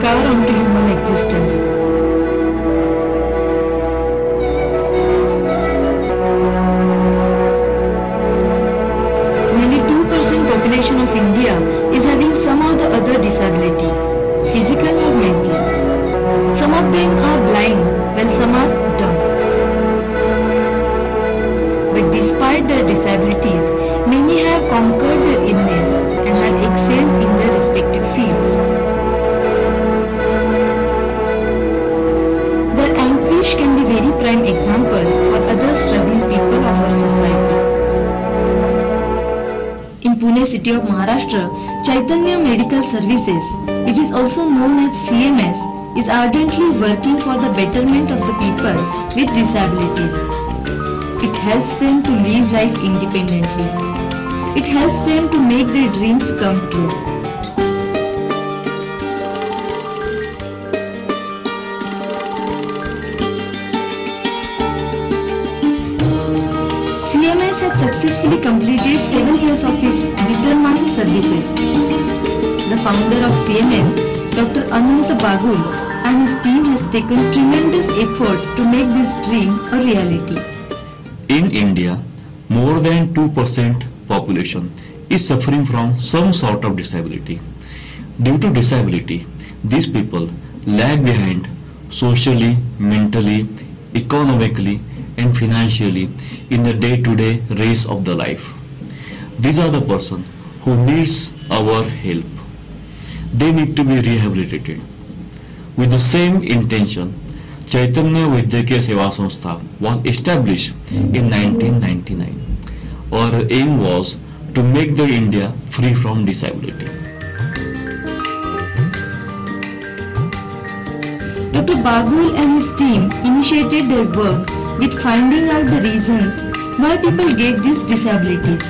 scar onto human existence. Nearly 2% population of India is having some or the other disability, physical or mental. Some of them are blind, while some are dumb. But despite their disabilities, many have conquered their illness and have excelled in their respective fields. Their anguish can be very prime example for other struggling people of our society. In Pune city of Maharashtra, Chaitanya Medical Services, which is also known as CMS, is ardently working for the betterment of the people with disabilities. It helps them to live life independently. It helps them to make their dreams come true. CMS has successfully completed 7 years of its determined services. The founder of CMS, Dr. Anant Bagul, and his team has taken tremendous efforts to make this dream a reality. In India, more than 2% population is suffering from some sort of disability. Due to disability, these people lag behind socially, mentally, economically, and financially in the day-to-day race of the life. These are the persons who needs our help. They need to be rehabilitated. With the same intention, Chaitanya Vaidyakiya Seva Sanstha was established in 1999. Our aim was to make the India free from disability. Dr. Bagul and his team initiated their work with finding out the reasons why people get these disabilities.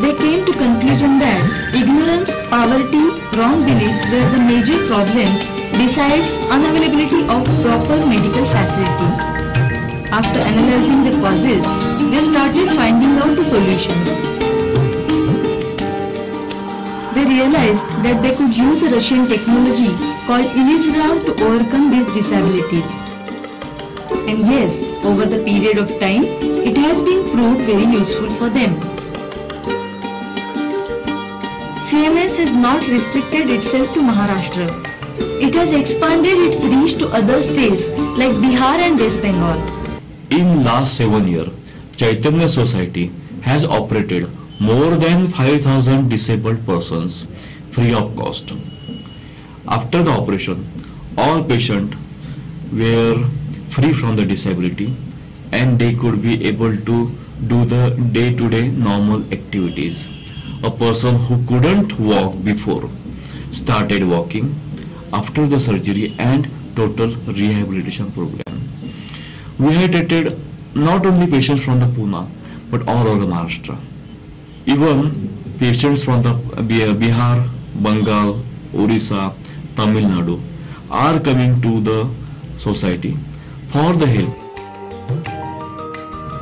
They came to conclusion that ignorance, poverty, wrong beliefs were the major problems besides unavailability of proper medical facilities. After analyzing the causes, they started finding out the solutions. They realized that they could use a Russian technology called Ilizrav to overcome these disabilities. And yes, over the period of time, it has been proved very useful for them. CMS has not restricted itself to Maharashtra. It has expanded its reach to other states like Bihar and West Bengal. In last 7 years, Chaitanya Society has operated more than 5,000 disabled persons free of cost. After the operation, all patients were free from the disability and they could be able to do the day-to-day normal activities. A person who couldn't walk before started walking after the surgery and total rehabilitation program. We had treated not only patients from the Pune but all over Maharashtra. Even patients from the Bihar, Bengal, Orissa, Tamil Nadu are coming to the society for the help.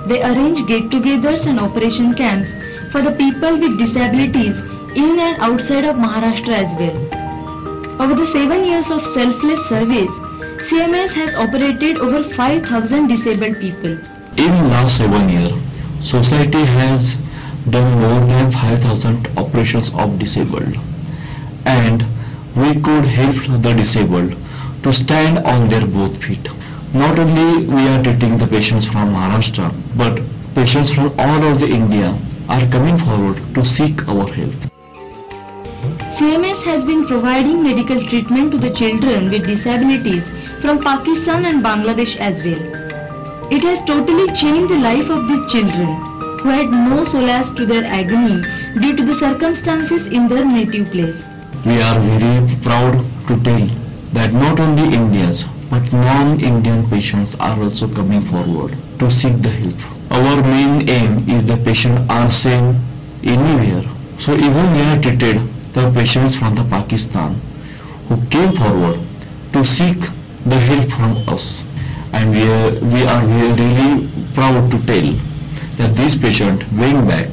They arrange get-togethers and operation camps for the people with disabilities in and outside of Maharashtra as well. Over the 7 years of selfless service, CMS has operated over 5,000 disabled people. In last 7 years, society has done more than 5,000 operations of disabled, and we could help the disabled to stand on their both feet. Not only we are treating the patients from Maharashtra, but patients from all over India are coming forward to seek our help. CMS has been providing medical treatment to the children with disabilities from Pakistan and Bangladesh as well. It has totally changed the life of these children who had no solace to their agony due to the circumstances in their native place. We are very proud to tell that not only Indians but non-Indian patients are also coming forward to seek the help. Our main aim is the patient are same anywhere. So even we have treated the patients from the Pakistan who came forward to seek the help from us, and we are really proud to tell that these patients went back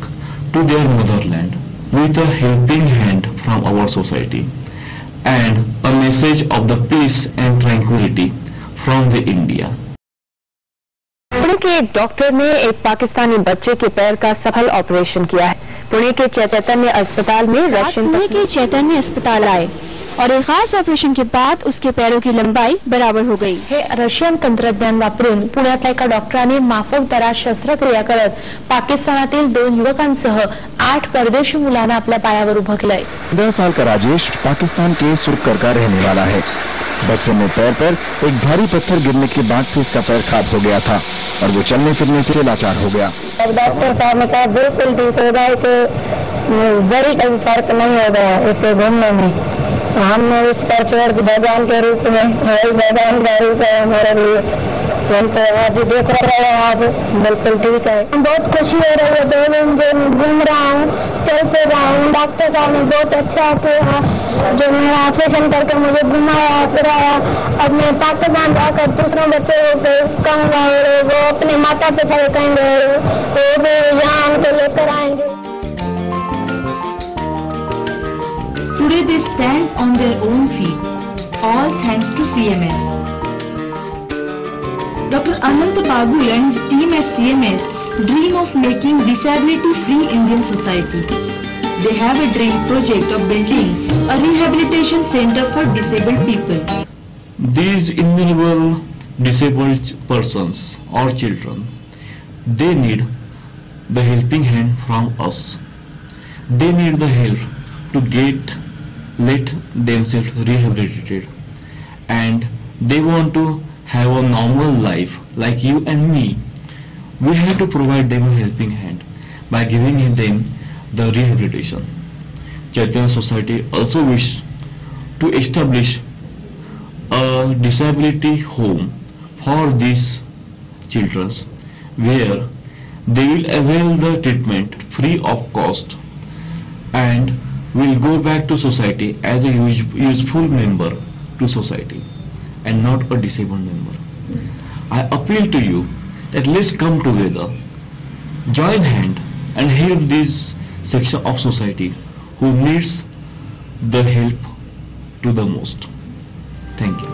to their motherland with a helping hand from our society, and a message of the peace and tranquility from the India. Pune के एक doctor ने एक पाकिस्तानी बच्चे के पैर का सफल operation किया है। पुणे के चैतन्य अस्पताल में पुणे के चैतन्य अस्पताल आए और एक खास ऑपरेशन के बाद उसके पैरों की लंबाई बराबर हो गई। हे रशियन तंत्रज्ञान वापरून पुण्यातल्या एका डॉक्टरांनी माफक दरात शस्त्रक्रिया करत पाकिस्तानातील 2 युवकांसह 8 परदेशी मुलांना आपल्या पायावर उभं केलंय। 10 साल का राजेश पाकिस्तान के सुरकर का रहने वाला है। बचपन में पैर पर एक भारी पत्थर गिरने के बाद से इसका पैर खराब हो गया था और वो चलने फिरने से लाचार हो गया। डॉक्टर साहब ने कहा बिल्कुल ठीक हो गया, इसे जरी कभी फर्क नहीं होगा इससे घूमने में। हमने उस पर छोड़ भगवान के रूप में भगवान का रूप है हमारे लिए। हम तो आज देख रहे हैं, आज बिल्कुल ठीक है। बहुत खुशी हो रही है, 2 दिन जो घूम रहा हूँ, चल फिर रहा हूँ। डॉक्टर साहब ने बहुत अच्छा किया जो मेरा ऑपरेशन करके मुझे घुमाया फिराया। अब मैं पाकिस्तान जाकर दूसरों बच्चों को कहूँगा, वो अपने माता पिता को कहेंगे, वो भी यहाँ उनको लेकर आएंगे। Today they stand on their own feet, all thanks to CMS. Dr. Anant Bagul and his team at CMS dream of making disability-free Indian society. They have a dream project of building a rehabilitation center for disabled people. These innumerable disabled persons or children, they need the helping hand from us. They need the help to let themselves rehabilitated, and they want to have a normal life like you and me. We have to provide them a helping hand by giving them the rehabilitation. Chaitanya Society also wish to establish a disability home for these children where they will avail the treatment free of cost and will go back to society as a useful member to society and not a disabled member. I appeal to you that let's come together, join hand and help this section of society who needs the help to the most. Thank you.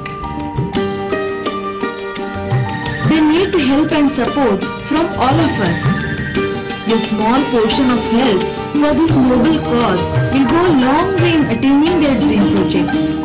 They need help and support from all of us. A small portion of help for this noble cause will go a long way in attaining their dream project.